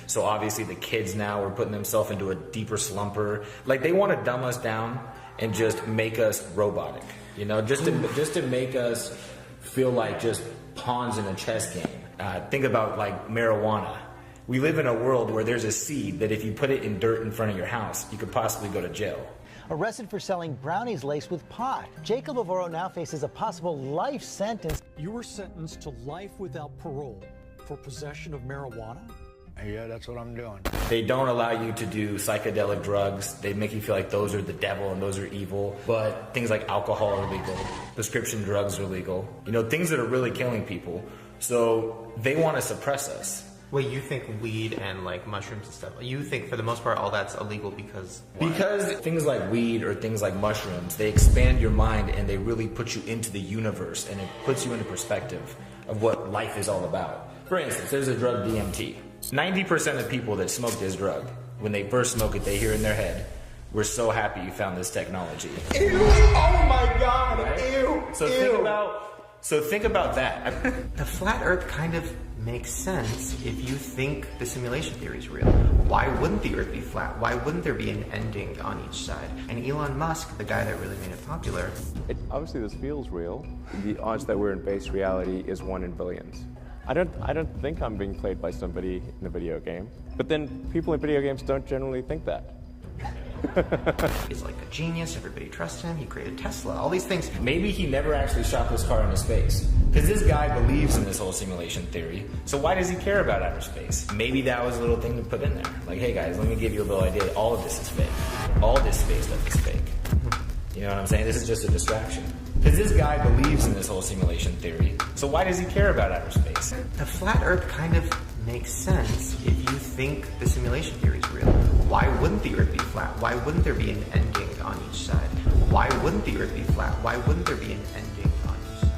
So obviously the kids now are putting themselves into a deeper slumber. Like they want to dumb us down and just make us robotic, you know, just to make us feel like just pawns in a chess game. Think about like marijuana. We live in a world where there's a seed that if you put it in dirt in front of your house, you could possibly go to jail. Arrested for selling brownies laced with pot, Jacob Avoro now faces a possible life sentence. You were sentenced to life without parole for possession of marijuana? Yeah, that's what I'm doing. They don't allow you to do psychedelic drugs. They make you feel like those are the devil and those are evil. But things like alcohol are legal. Prescription drugs are legal. You know, things that are really killing people. So they want to suppress us. Wait, you think weed and like mushrooms and stuff, you think for the most part all that's illegal because why? Because things like weed or things like mushrooms, they expand your mind and they really put you into the universe and it puts you into perspective of what life is all about. For instance, there's a drug DMT. 90% of people that smoke this drug, when they first smoke it, they hear in their head, "We're so happy you found this technology." Ew! Oh my God! Right? Ew! So Ew! think about that. The flat Earth kind of makes sense if you think the simulation theory is real. Why wouldn't the Earth be flat? Why wouldn't there be an ending on each side? And Elon Musk, the guy that really made it popular. Obviously, this feels real. The odds that we're in base reality is 1 in billions. I don't think I'm being played by somebody in a video game. But then people in video games don't generally think that. He's like a genius, everybody trusts him, he created Tesla, all these things. Maybe he never actually shot this car into space. Because this guy believes in this whole simulation theory, so why does he care about outer space? Maybe that was a little thing to put in there. Like, hey guys, let me give you a little idea, all of this is fake. All this space stuff is fake. You know what I'm saying? This is just a distraction. Because this guy believes in this whole simulation theory, so why does he care about outer space? The flat Earth kind of makes sense if you think the simulation theory is real. Why wouldn't the Earth be flat? Why wouldn't there be an ending on each side? Why wouldn't the Earth be flat? Why wouldn't there be an ending on each side?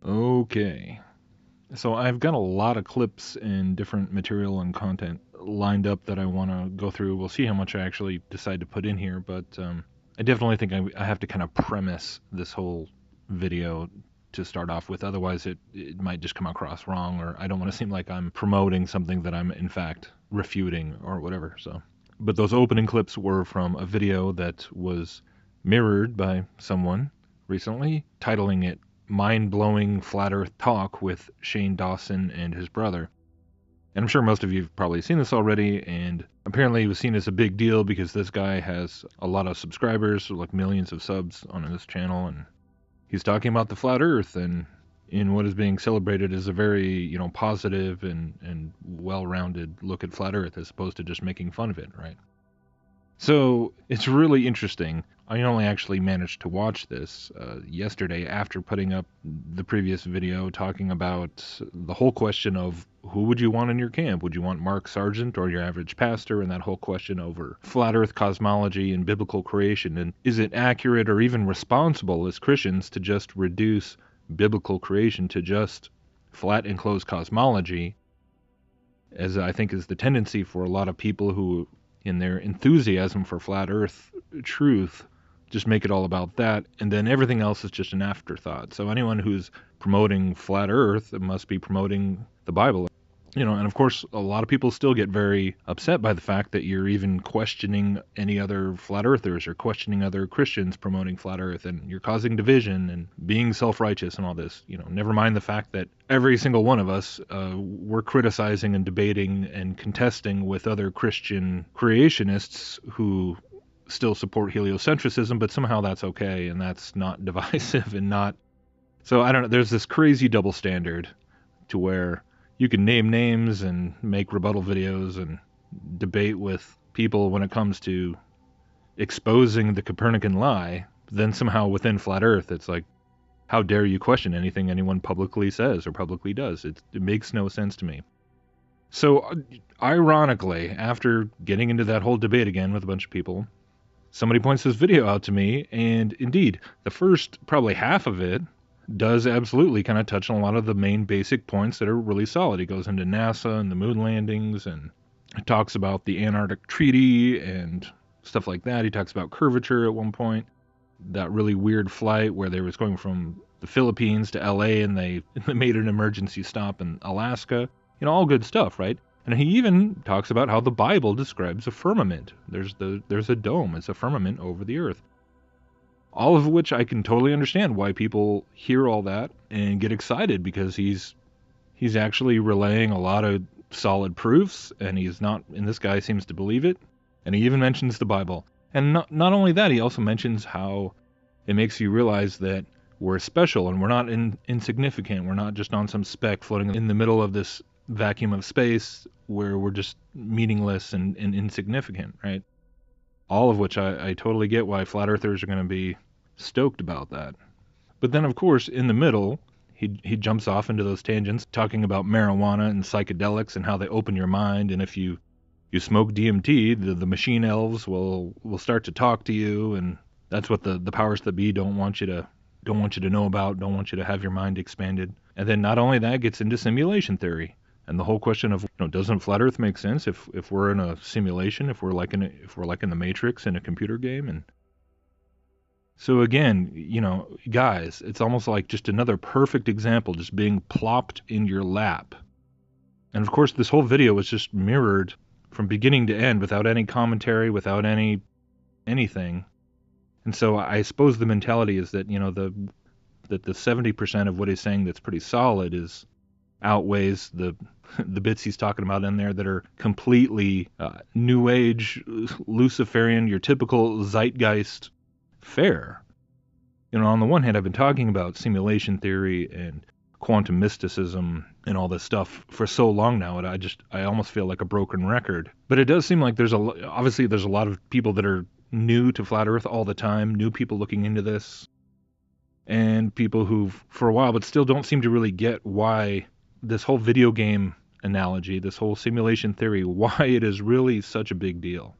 Okay, so I've got a lot of clips and different material and content lined up that I want to go through. We'll see how much I actually decide to put in here, but I definitely think I have to kind of premise this whole video to start off with. Otherwise, it might just come across wrong, or I don't want to seem like I'm promoting something that I'm in fact refuting or whatever. So, but those opening clips were from a video that was mirrored by someone recently, titling it "Mind-Blowing Flat Earth Talk with Shane Dawson and his brother." And I'm sure most of you have probably seen this already, and apparently it was seen as a big deal because this guy has a lot of subscribers, like millions of subs on this channel, and he's talking about the flat Earth and in what is being celebrated as a very, you know, positive and well-rounded look at flat Earth as opposed to just making fun of it, right? So it's really interesting. I only actually managed to watch this yesterday after putting up the previous video talking about the whole question of who would you want in your camp? Would you want Mark Sargent or your average pastor? And that whole question over flat earth cosmology and biblical creation. And is it accurate or even responsible as Christians to just reduce biblical creation to just flat enclosed cosmology, as I think is the tendency for a lot of people who, in their enthusiasm for flat earth truth, just make it all about that, and then everything else is just an afterthought. So anyone who's promoting flat earth must be promoting the Bible. And of course, a lot of people still get very upset by the fact that you're even questioning any other flat earthers or questioning other Christians promoting flat earth, and you're causing division and being self-righteous and all this. Never mind the fact that every single one of us, we're criticizing and debating and contesting with other Christian creationists who still support heliocentrism, but somehow that's okay and that's not divisive and not. So I don't know, there's this crazy double standard to where you can name names and make rebuttal videos and debate with people when it comes to exposing the Copernican lie. Then somehow within Flat Earth, it's like, how dare you question anything anyone publicly says or publicly does? It makes no sense to me. So, ironically, after getting into that whole debate again with a bunch of people, somebody points this video out to me, and indeed, the first probably half of it does absolutely kind of touch on a lot of the main basic points that are really solid. He goes into NASA and the moon landings, and it talks about the Antarctic Treaty and stuff like that. He talks about curvature at one point, that really weird flight where they was going from the Philippines to LA and they made an emergency stop in Alaska. All good stuff, right? And he even talks about how the Bible describes a firmament. There's a dome. It's a firmament over the earth. All of which I can totally understand why people hear all that and get excited, because he's actually relaying a lot of solid proofs, and this guy seems to believe it, and he even mentions the Bible. And not only that, he also mentions how it makes you realize that we're special and we're not insignificant. We're not just on some speck floating in the middle of this vacuum of space where we're just meaningless and insignificant, right? All of which I totally get why flat earthers are going to be stoked about that. But then, of course, in the middle, he jumps off into those tangents, talking about marijuana and psychedelics and how they open your mind. And if you smoke DMT, the machine elves will start to talk to you, and that's what the powers that be don't want you to know about, don't want you to have your mind expanded. And then not only that, gets into simulation theory. And the whole question of, doesn't flat Earth make sense if we're in a simulation, if we're like in the Matrix in a computer game? And so again, guys, it's almost like just another perfect example just being plopped in your lap. And of course, this whole video was just mirrored from beginning to end without any commentary, without anything. And so I suppose the mentality is that, that the 70% of what he's saying that's pretty solid outweighs the bits he's talking about in there that are completely new age, Luciferian, your typical zeitgeist fare. On the one hand, I've been talking about simulation theory and quantum mysticism and all this stuff for so long now, and I almost feel like a broken record. But it does seem like there's a lot of people that are new to flat Earth all the time, new people looking into this, and people who've for a while but still don't seem to really get why this whole video game analogy, this whole simulation theory, why it is really such a big deal.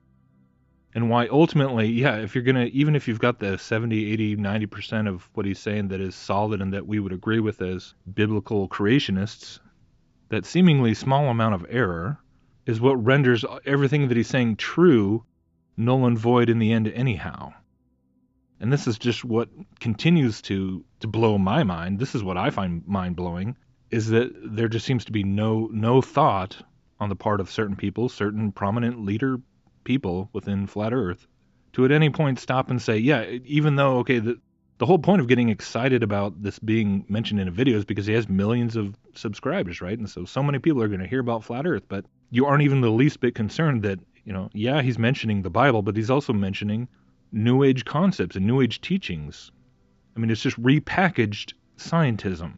And why ultimately, even if you've got the 70, 80, 90% of what he's saying that is solid and that we would agree with as biblical creationists, that seemingly small amount of error is what renders everything that he's saying true, null and void in the end anyhow. And this is just what continues to blow my mind. This is what I find mind-blowing, is that there just seems to be no thought on the part of certain people, certain prominent leader people within Flat Earth, to at any point stop and say, yeah, even though, okay, the whole point of getting excited about this being mentioned in a video is because he has millions of subscribers, right? And so many people are going to hear about Flat Earth, but you aren't even the least bit concerned that, he's mentioning the Bible, but he's also mentioning New Age concepts and New Age teachings. I mean, it's just repackaged scientism,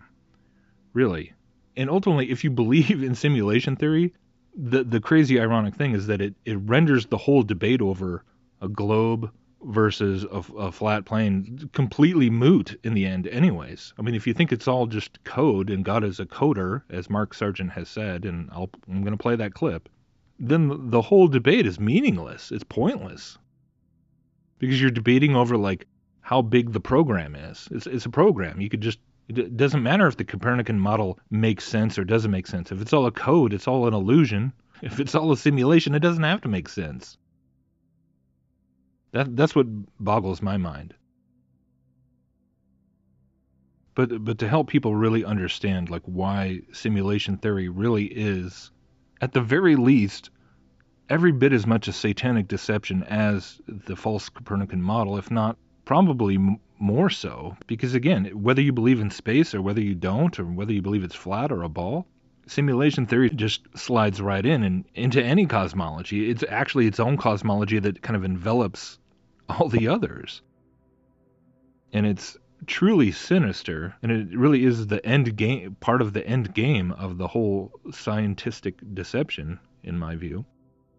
really. And ultimately, if you believe in simulation theory, the crazy ironic thing is that it renders the whole debate over a globe versus a flat plane completely moot in the end anyways. I mean, if you think it's all just code and God is a coder, as Mark Sargent has said, and I'm going to play that clip, then the whole debate is meaningless. It's pointless. Because you're debating over, like, how big the program is. It's a program. It doesn't matter if the Copernican model makes sense or doesn't make sense. If it's all a code, it's all an illusion. If it's all a simulation, it doesn't have to make sense. That's what boggles my mind. But to help people really understand, like, why simulation theory really is at the very least, every bit as much a satanic deception as the false Copernican model, if not probably more so. Because again, whether you believe in space or whether you don't, or whether you believe it's flat or a ball, simulation theory just slides right in and into any cosmology. It's actually its own cosmology that kind of envelops all the others. And it's truly sinister, and it really is the end game, part of the end game of the whole scientific deception, in my view.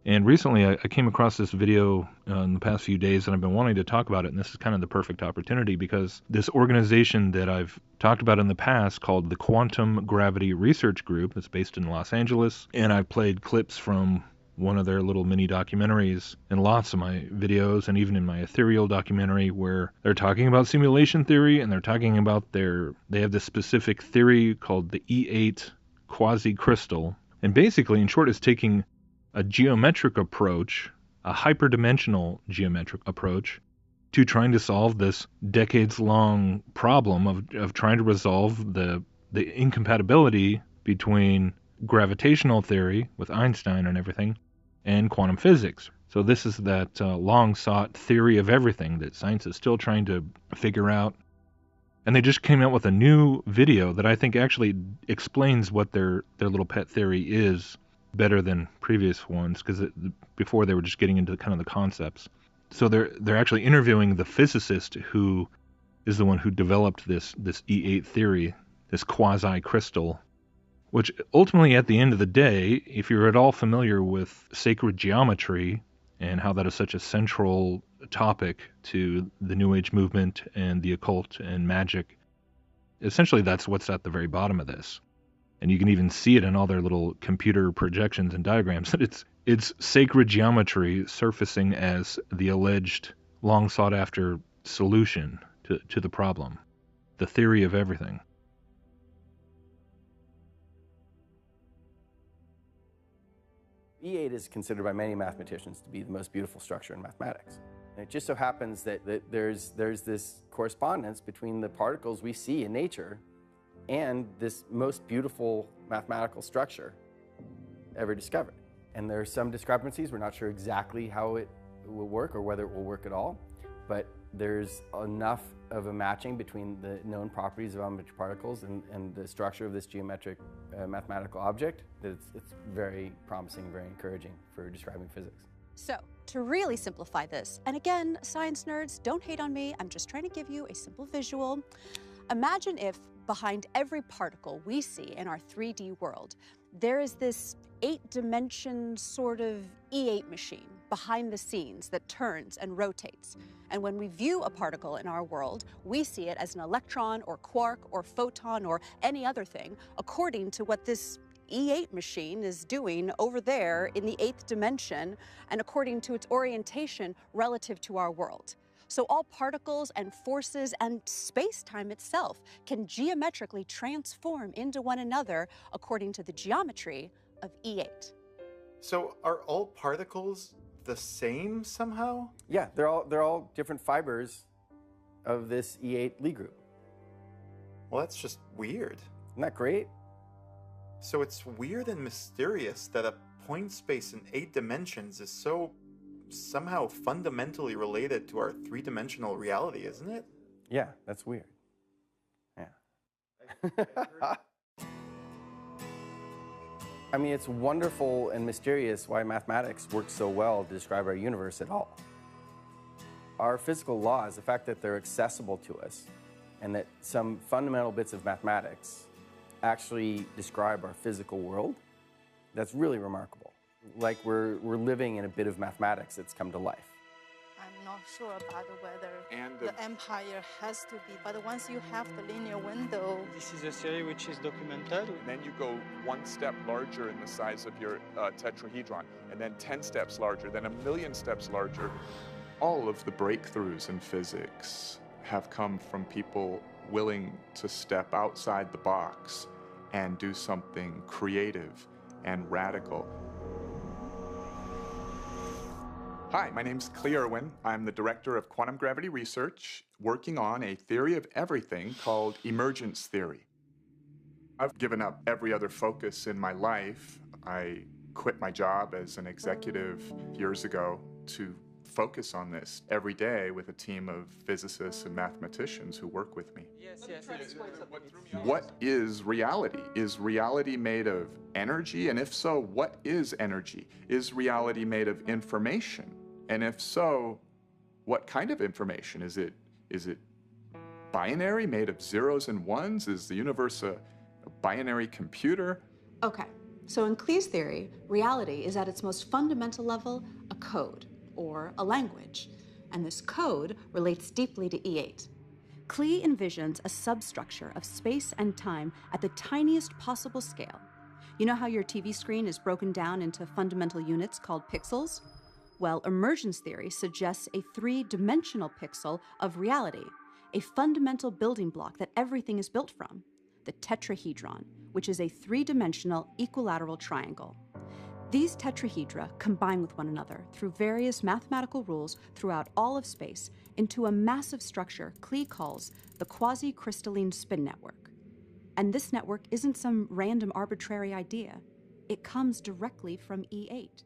And recently I came across this video in the past few days, and I've been wanting to talk about it, and this is kind of the perfect opportunity because this organization that I've talked about in the past called the Quantum Gravity Research Group, that's based in Los Angeles, and I've played clips from one of their little mini documentaries in lots of my videos, and even in my ethereal documentary, where they're talking about simulation theory, and they're talking about they have this specific theory called the E8 quasi-crystal. And basically, in short, it's taking a geometric approach, a hyperdimensional geometric approach, to trying to solve this decades-long problem of trying to resolve the incompatibility between gravitational theory with Einstein and everything and quantum physics. So this is that long-sought theory of everything that science is still trying to figure out. And they just came out with a new video that I think actually explains what their little pet theory is better than previous ones, because before they were just getting into kind of the concepts. So they're actually interviewing the physicist who is the one who developed this E8 theory, this quasi-crystal, which ultimately at the end of the day, if you're at all familiar with sacred geometry and how that is such a central topic to the New Age movement and the occult and magic, essentially that's what's at the very bottom of this. And you can even see it in all their little computer projections and diagrams. It's sacred geometry surfacing as the alleged long sought after solution to the problem, the theory of everything. E8 is considered by many mathematicians to be the most beautiful structure in mathematics. And it just so happens that there's this correspondence between the particles we see in nature and this most beautiful mathematical structure ever discovered. And there are some discrepancies. We're not sure exactly how it will work or whether it will work at all, but there's enough of a matching between the known properties of elementary particles and the structure of this geometric mathematical object that it's very promising, very encouraging for describing physics. So, to really simplify this, and again, science nerds, don't hate on me, I'm just trying to give you a simple visual. Imagine if behind every particle we see in our 3D world, there is this 8-dimension sort of E8 machine behind the scenes that turns and rotates. And when we view a particle in our world, we see it as an electron or quark or photon or any other thing according to what this E8 machine is doing over there in the 8th dimension and according to its orientation relative to our world. So all particles and forces and space-time itself can geometrically transform into one another according to the geometry of E8. So are all particles the same somehow? Yeah, they're all different fibers of this E8 Lie group. Well, that's just weird. Isn't that great? So it's weird and mysterious that a point space in 8 dimensions is so somehow fundamentally related to our 3-dimensional reality, isn't it? Yeah, that's weird. Yeah. I mean, it's wonderful and mysterious why mathematics works so well to describe our universe at all. Our physical laws, the fact that they're accessible to us, and that some fundamental bits of mathematics actually describe our physical world, that's really remarkable. Like we're living in a bit of mathematics that's come to life. I'm not sure about whether the empire has to be, but once you have the linear window... This is a theory which is documented. And then you go one step larger in the size of your tetrahedron, and then 10 steps larger, then 1,000,000 steps larger. All of the breakthroughs in physics have come from people willing to step outside the box and do something creative and radical. Hi, my name's Clea Irwin. I'm the director of quantum gravity research, working on a theory of everything called emergence theory. I've given up every other focus in my life. I quit my job as an executive years ago to focus on this every day with a team of physicists and mathematicians who work with me. What is reality? Is reality made of energy? And if so, what is energy? Is reality made of information? And if so, what kind of information? Is it binary, made of zeros and ones? Is the universe a binary computer? Okay, so in Klee's theory, reality is at its most fundamental level a code, or a language, and this code relates deeply to E8. Klee envisions a substructure of space and time at the tiniest possible scale. You know how your TV screen is broken down into fundamental units called pixels? Well, emergence theory suggests a three-dimensional pixel of reality, a fundamental building block that everything is built from, the tetrahedron, which is a three-dimensional equilateral triangle. These tetrahedra combine with one another through various mathematical rules throughout all of space into a massive structure Klee calls the quasi-crystalline spin network. And this network isn't some random arbitrary idea. It comes directly from E8.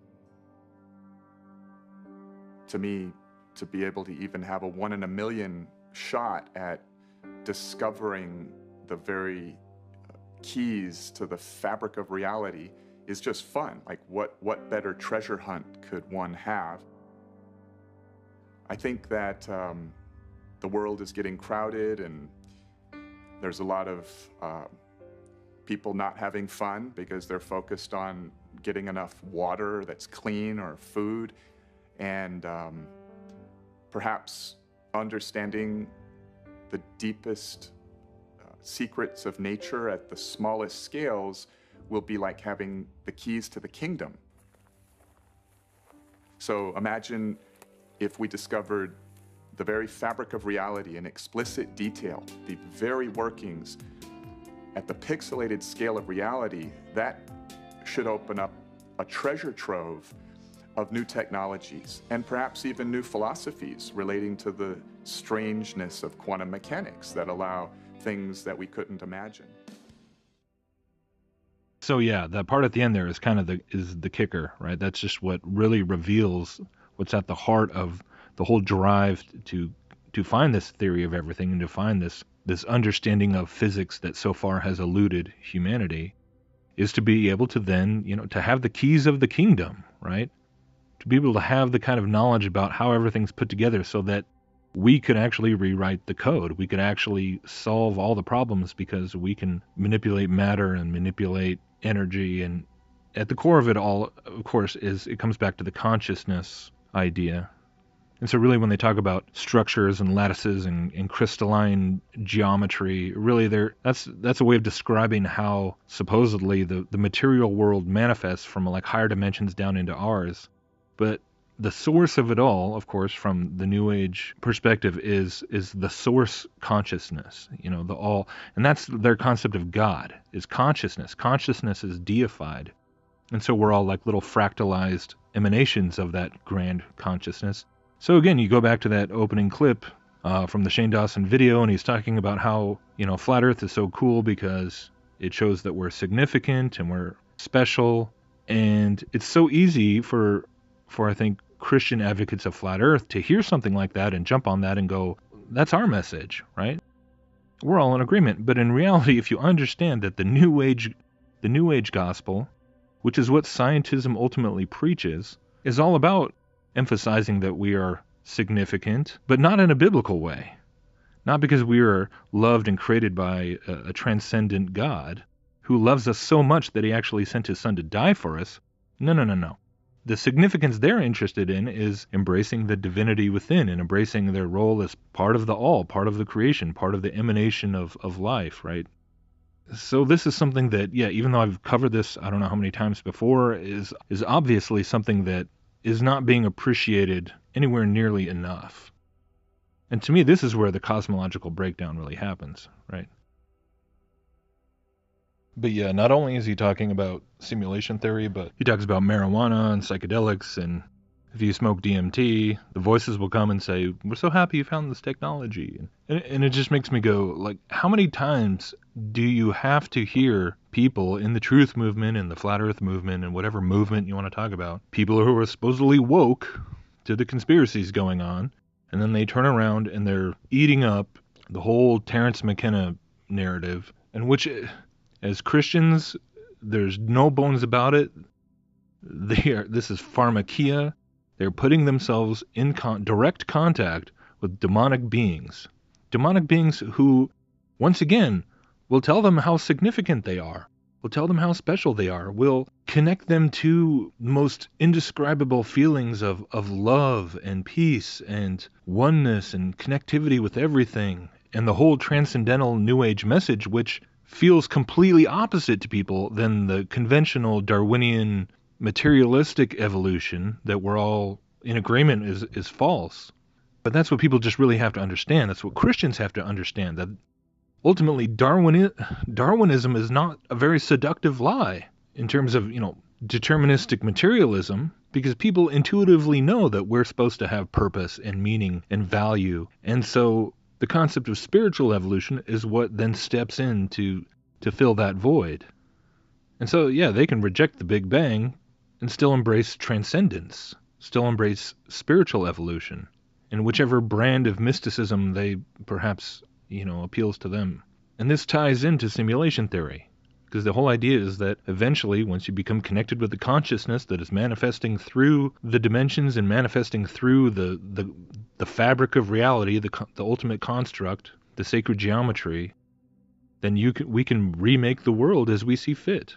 To me, to be able to even have a 1 in a million shot at discovering the very keys to the fabric of reality is just fun. Like, what better treasure hunt could one have? I think that the world is getting crowded and there's a lot of people not having fun because they're focused on getting enough water that's clean or food, and perhaps understanding the deepest secrets of nature at the smallest scales will be like having the keys to the kingdom. So imagine if we discovered the very fabric of reality in explicit detail, the very workings at the pixelated scale of reality. That should open up a treasure trove of new technologies and perhaps even new philosophies relating to the strangeness of quantum mechanics that allow things that we couldn't imagine. So yeah, that part at the end there is kind of the kicker, right? That's just what really reveals what's at the heart of the whole drive to find this theory of everything and to find this understanding of physics that so far has eluded humanity, is to be able to then, to have the keys of the kingdom, right? To be able to have the kind of knowledge about how everything's put together so that we could actually rewrite the code. We could actually solve all the problems because we can manipulate matter and manipulate energy. And at the core of it all, of course, it comes back to the consciousness idea. And so really when they talk about structures and lattices and crystalline geometry, really that's a way of describing how supposedly the material world manifests from like higher dimensions down into ours. But the source of it all, of course, from the New Age perspective, is the source consciousness, the all. And that's their concept of God, is consciousness. Consciousness is deified. And so we're all like little fractalized emanations of that grand consciousness. So again, you go back to that opening clip from the Shane Dawson video, and he's talking about how, Flat Earth is so cool because it shows that we're significant and we're special. And it's so easy for I think, Christian advocates of Flat Earth to hear something like that and jump on that and go, that's our message, right? We're all in agreement. But in reality, if you understand that the New Age gospel, which is what scientism ultimately preaches, is all about emphasizing that we are significant, but not in a biblical way. Not because we are loved and created by a transcendent God who loves us so much that he actually sent his son to die for us. No. The significance they're interested in is embracing the divinity within and embracing their role as part of the all, part of the creation, part of the emanation of life, right? So this is something that, even though I've covered this I don't know how many times before, is obviously something that is not being appreciated anywhere nearly enough. And to me, this is where the cosmological breakdown really happens, right? But yeah, not only is he talking about simulation theory, but he talks about marijuana and psychedelics, and if you smoke DMT, the voices will come and say, we're so happy you found this technology. And it just makes me go, like, how many times do you have to hear people in the truth movement and the flat earth movement and whatever movement you want to talk about, people who are supposedly woke to the conspiracies going on, and then they turn around and they're eating up the whole Terence McKenna narrative, in which, as Christians, there's no bones about it. This is pharmakia. They're putting themselves in direct contact with demonic beings who, once again, will tell them how significant they are, will tell them how special they are, will connect them to most indescribable feelings of love and peace and oneness and connectivity with everything, and the whole transcendental New Age message, which feels completely opposite to people than the conventional Darwinian materialistic evolution that we're all in agreement is false. But that's what people just really have to understand. That's what Christians have to understand, that ultimately Darwinism is not a very seductive lie in terms of, deterministic materialism, because people intuitively know that we're supposed to have purpose and meaning and value. And so the concept of spiritual evolution is what then steps in to fill that void. And so, yeah, they can reject the Big Bang and still embrace transcendence, still embrace spiritual evolution, in whichever brand of mysticism they perhaps, appeals to them. And this ties into simulation theory, because the whole idea is that eventually, once you become connected with the consciousness that is manifesting through the dimensions and manifesting through the fabric of reality, the ultimate construct, the sacred geometry, then we can remake the world as we see fit.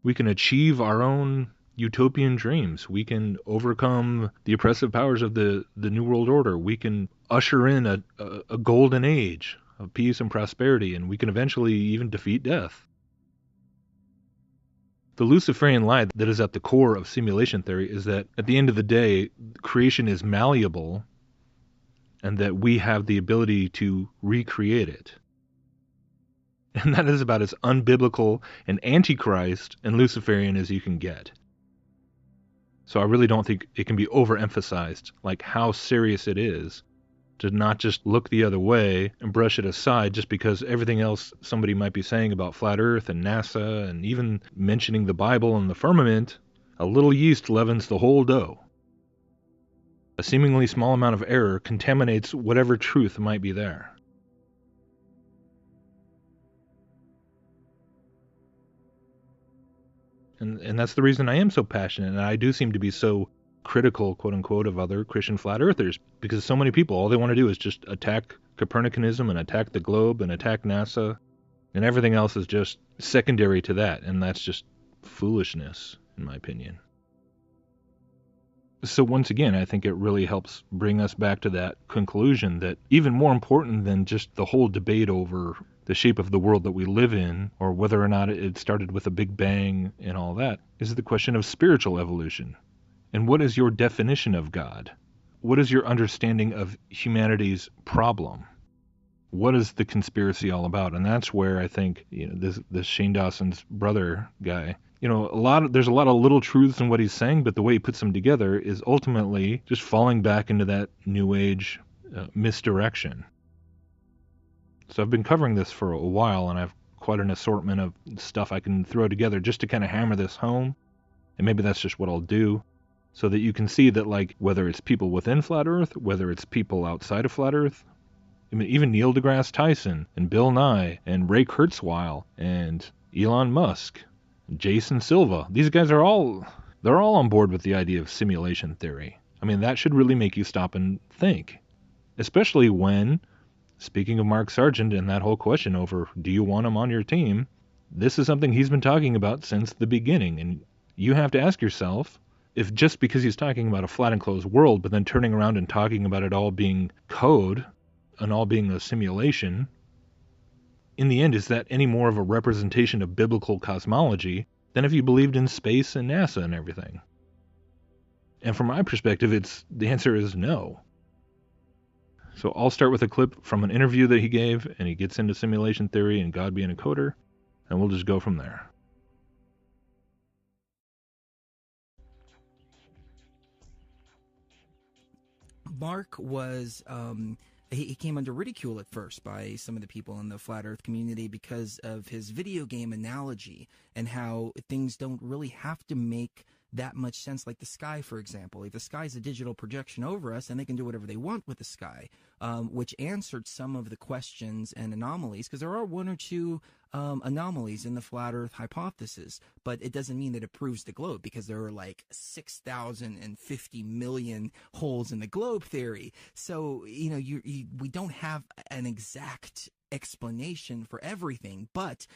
We can achieve our own utopian dreams. We can overcome the oppressive powers of the New World Order. We can usher in a golden age of peace and prosperity, and we can eventually even defeat death. The Luciferian lie that is at the core of simulation theory is that at the end of the day, creation is malleable and that we have the ability to recreate it. And that is about as unbiblical and antichrist and Luciferian as you can get. So I really don't think it can be overemphasized, like how serious it is to not just look the other way and brush it aside just because everything else somebody might be saying about flat earth and NASA and even mentioning the Bible and the firmament, a little yeast leavens the whole dough. A seemingly small amount of error contaminates whatever truth might be there. And that's the reason I am so passionate, and I do seem to be so critical, quote-unquote, of other Christian flat earthers, because so many people, all they want to do is just attack Copernicanism and attack the globe and attack NASA, and everything else is just secondary to that, and that's just foolishness, in my opinion. So once again, I think it really helps bring us back to that conclusion that even more important than just the whole debate over the shape of the world that we live in, or whether or not it started with a Big Bang and all that, is the question of spiritual evolution. And what is your definition of God? What is your understanding of humanity's problem? What is the conspiracy all about? And that's where I think, this Shane Dawson's brother guy, there's a lot of little truths in what he's saying, but the way he puts them together is ultimately just falling back into that New Age misdirection. So I've been covering this for a while, and I have quite an assortment of stuff I can throw together just to kind of hammer this home. And maybe that's just what I'll do, so that you can see that, like, whether it's people within Flat Earth, whether it's people outside of Flat Earth, I mean, even Neil deGrasse Tyson and Bill Nye and Ray Kurzweil and Elon Musk, Jason Silva, these guys they're all on board with the idea of simulation theory. I mean, that should really make you stop and think, especially when, speaking of Mark Sargent and that whole question over, do you want him on your team? This is something he's been talking about since the beginning. And you have to ask yourself, if just because he's talking about a flat and closed world, but then turning around and talking about it all being code and all being a simulation, in the end, is that any more of a representation of biblical cosmology than if you believed in space and NASA and everything? And from my perspective, the answer is no. So I'll start with a clip from an interview that he gave, and he gets into simulation theory and God being a coder, and we'll just go from there. Mark was he came under ridicule at first by some of the people in the flat Earth community because of his video game analogy and how things don't really have to make that much sense, like the sky, for example. If the sky is a digital projection over us, and they can do whatever they want with the sky, which answered some of the questions and anomalies, because there are one or two anomalies in the flat Earth hypothesis, but it doesn't mean that it proves the globe, because there are like 6,050 million holes in the globe theory. So, you know, we don't have an exact explanation for everything, but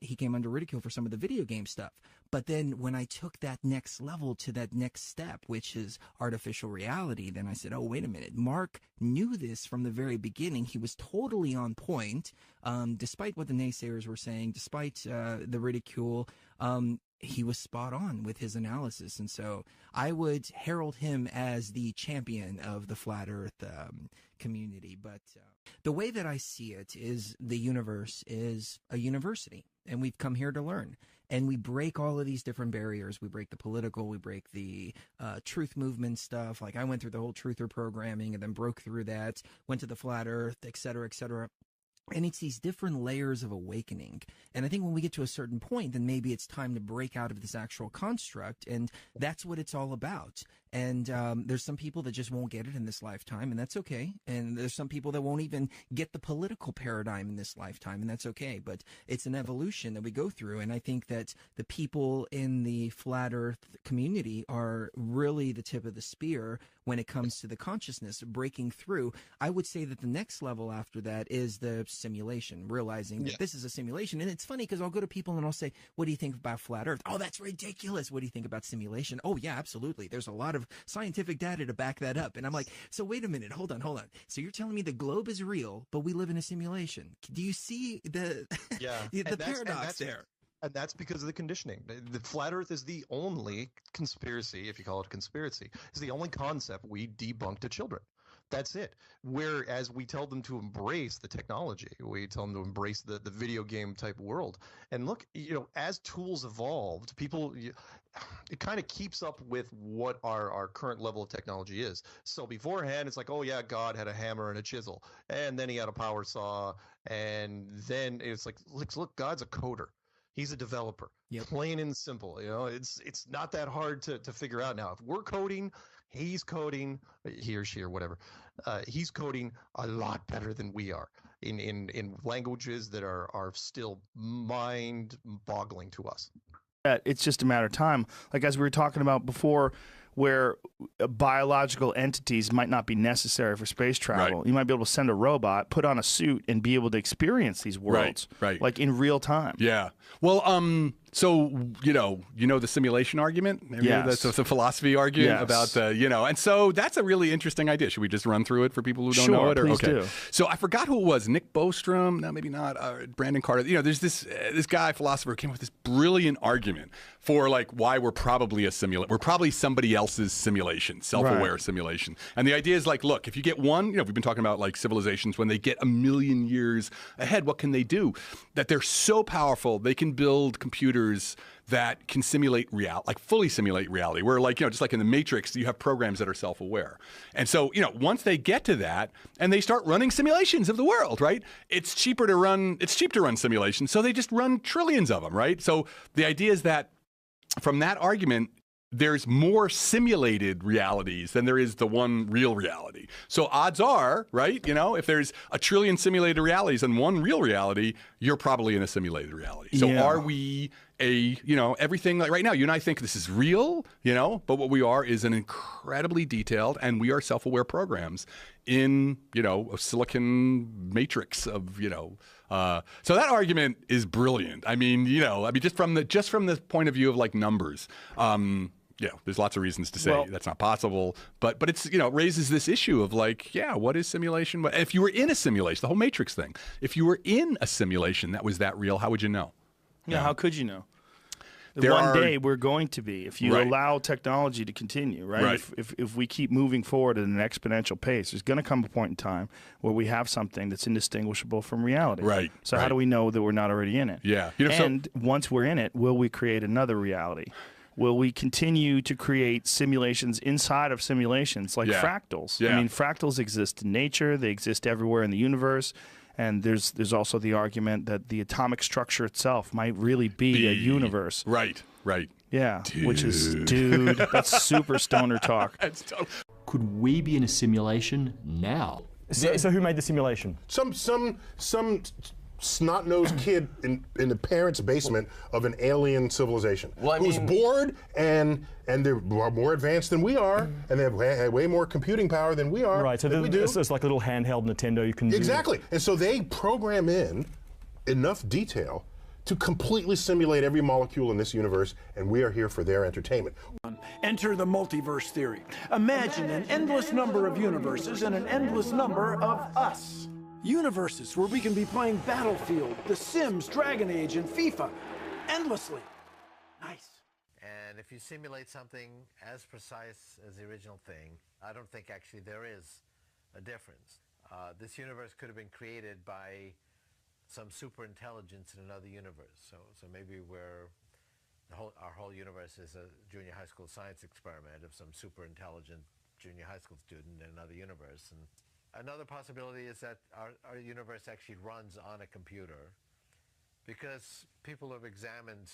he came under ridicule for some of the video game stuff. But then when I took that next level to that next step, which is artificial reality, then I said, oh, wait a minute. Mark knew this from the very beginning. He was totally on point, despite what the naysayers were saying, despite the ridicule. He was spot on with his analysis. And so I would herald him as the champion of the flat Earth community. But the way that I see it is the universe is a university, and we've come here to learn. And we break all of these different barriers. We break the political, we break the truth movement stuff. Like I went through the whole truther programming and then broke through that, went to the flat Earth, et cetera, et cetera. And it's these different layers of awakening. And I think when we get to a certain point, then maybe it's time to break out of this actual construct. And that's what it's all about. And there's some people that just won't get it in this lifetime, and that's okay. And there's some people that won't even get the political paradigm in this lifetime, and that's okay. But it's an evolution that we go through. And I think that the people in the flat Earth community are really the tip of the spear when it comes to the consciousness breaking through. I would say that the next level after that is the simulation, realizing that this is a simulation. And it's funny because I'll go to people and I'll say, what do you think about flat Earth? Oh, that's ridiculous. What do you think about simulation? Oh, yeah, absolutely. There's a lot of scientific data to back that up. And I'm like, so wait a minute, hold on. So you're telling me the globe is real, but we live in a simulation. Do you see the paradox there? And that's because of the conditioning. The flat Earth is the only conspiracy, if you call it a conspiracy, is the only concept we debunk to children. That's it. Whereas we tell them to embrace the technology, we tell them to embrace the video game type world. And look, you know, as tools evolved, it kind of keeps up with what our current level of technology is. So beforehand, it's like, oh yeah, God had a hammer and a chisel, and then he had a power saw, and then it's like, look, God's a coder. He's a developer. Plain and simple. You know, it's not that hard to figure out now. If we're coding, he's coding, he or she or whatever. He's coding a lot better than we are in languages that are still mind-boggling to us. It's just a matter of time. Like as we were talking about before, where biological entities might not be necessary for space travel. Right. You might be able to send a robot, put on a suit, and be able to experience these worlds, like in real time. Yeah. Well, so you know the simulation argument. Yes. That's a philosophy argument about the and so that's a really interesting idea. Should we just run through it for people who don't know it? Please do. So I forgot who it was. Nick Bostrom? No, maybe not. Brandon Carter. You know, there's this guy philosopher who came up with this brilliant argument for like why we're probably a simulation. We're probably somebody else's simulation, self-aware simulation. And the idea is like, look, if you get one, we've been talking about like civilizations when they get 1 million years ahead, what can they do? That they're so powerful, they can build computers that can simulate reality, like fully simulate reality, where like, just like in the Matrix, you have programs that are self-aware. And so, once they get to that and they start running simulations of the world, right? It's cheap to run simulations. So they just run trillions of them, right? So the idea is that from that argument, there's more simulated realities than there is the one real reality. So odds are, right, if there's 1 trillion simulated realities and one real reality, you're probably in a simulated reality. So are we everything like right now, you and I think this is real, but what we are is an incredibly detailed, and we are self-aware programs in, a silicon matrix of, so that argument is brilliant. I mean, just from the point of view of like numbers, there's lots of reasons to say that's not possible, but it's, raises this issue of like, what is simulation? If you were in a simulation, the whole Matrix thing, if you were in a simulation that was that real, how would you know? Yeah, how could you know? One day we're going to be, if you allow technology to continue, right? If we keep moving forward at an exponential pace, there's going to come a point in time where we have something that's indistinguishable from reality. Right. So how do we know that we're not already in it? Yeah. And once we're in it, will we create another reality? will we continue to create simulations inside of simulations like fractals? Yeah. I mean, fractals exist in nature. They exist everywhere in the universe. And there's also the argument that the atomic structure itself might really be a universe. Right. Yeah, which is, dude, that's super stoner talk. Could we be in a simulation now? So who made the simulation? Some snot-nosed kid in the parents' basement of an alien civilization who's bored and they're more advanced than we are, and they have way more computing power than we are. Right, so it's like a little handheld Nintendo you can Exactly, and so they program in enough detail to completely simulate every molecule in this universe, and we are here for their entertainment. Enter the multiverse theory. Imagine an endless number of universes and an endless number of us. Universes where we can be playing Battlefield, The Sims, Dragon Age, and FIFA endlessly. Nice. And if you simulate something as precise as the original thing, I don't think actually there is a difference. This universe could have been created by some super intelligence in another universe. So maybe our whole universe is a junior high school science experiment of some super intelligent junior high school student in another universe. And another possibility is that our universe actually runs on a computer, because people have examined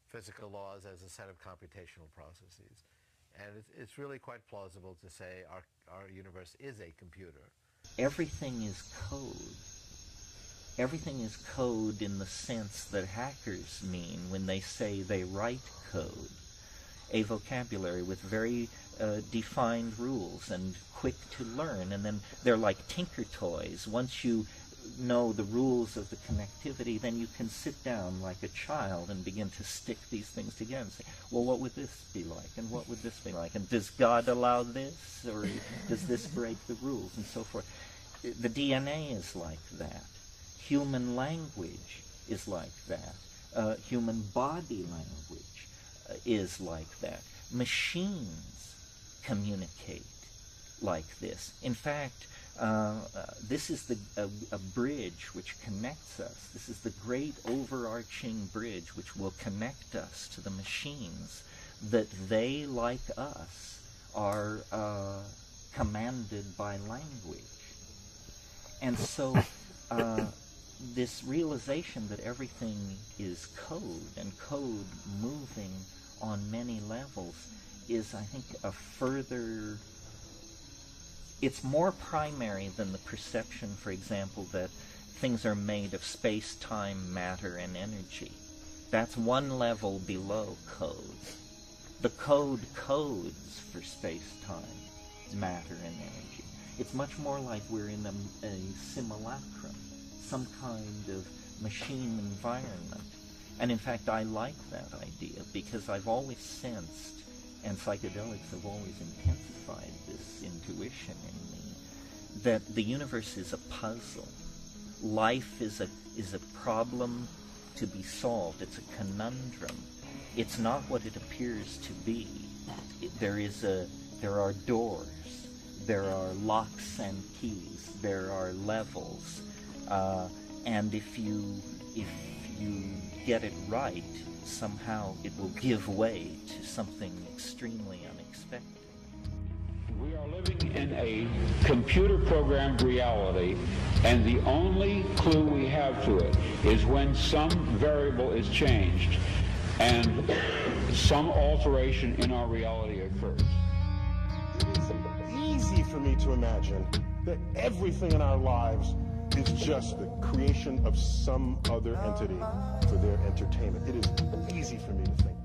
physical laws as a set of computational processes. And it's really quite plausible to say our universe is a computer. Everything is code. Everything is code in the sense that hackers mean when they say they write code. A vocabulary with very defined rules and quick to learn, and then they're like tinker toys. Once you know the rules of the connectivity, then you can sit down like a child and begin to stick these things together and say, well, what would this be like, and what would this be like, and does God allow this, or does this break the rules, and so forth. The DNA is like that. Human language is like that. Human body language is like that. Machines communicate like this. In fact, this is a bridge which connects us. This is the great overarching bridge which will connect us to the machines, that they, like us, are commanded by language. And so this realization that everything is code, and code moving on many levels, is, I think, a further... It's more primary than the perception, for example, that things are made of space, time, matter, and energy. That's one level below code. The code codes for space, time, matter, and energy. It's much more like we're in a simulacrum, some kind of machine environment. And in fact, I like that idea, because I've always sensed, and psychedelics have always intensified this intuition in me, that the universe is a puzzle. Life is a problem to be solved. It's a conundrum. It's not what it appears to be. There are doors. There are locks and keys. There are levels. And if you get it right, somehow it will give way to something extremely unexpected. We are living in a computer-programmed reality, and the only clue we have to it is when some variable is changed and some alteration in our reality occurs. It is easy for me to imagine that everything in our lives is just the creation of some other entity for their entertainment. It is easy for me to think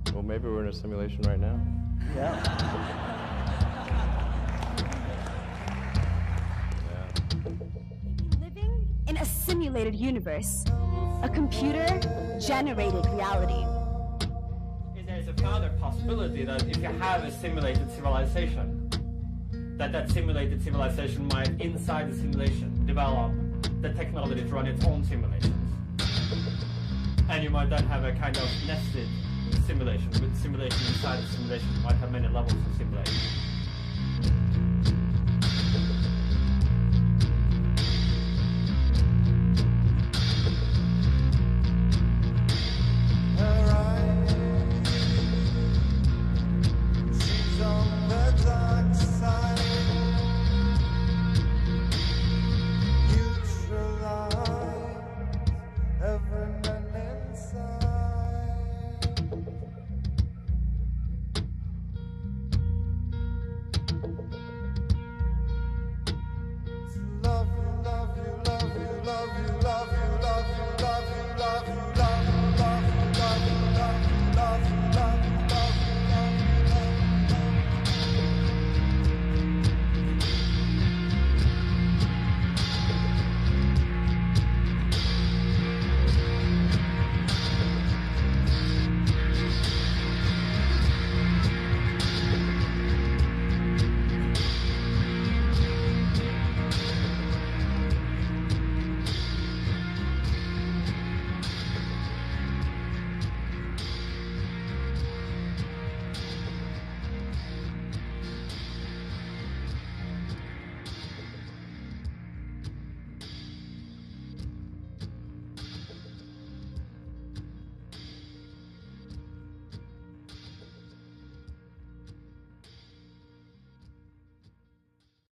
that. Well, maybe we're in a simulation right now. Yeah. Living in a simulated universe, a computer-generated reality. There's a further possibility that if you have a simulated civilization, that simulated civilization might, inside the simulation, develop the technology to run its own simulations. And you might then have a kind of nested simulation, with simulation inside the simulation might have many levels of simulation.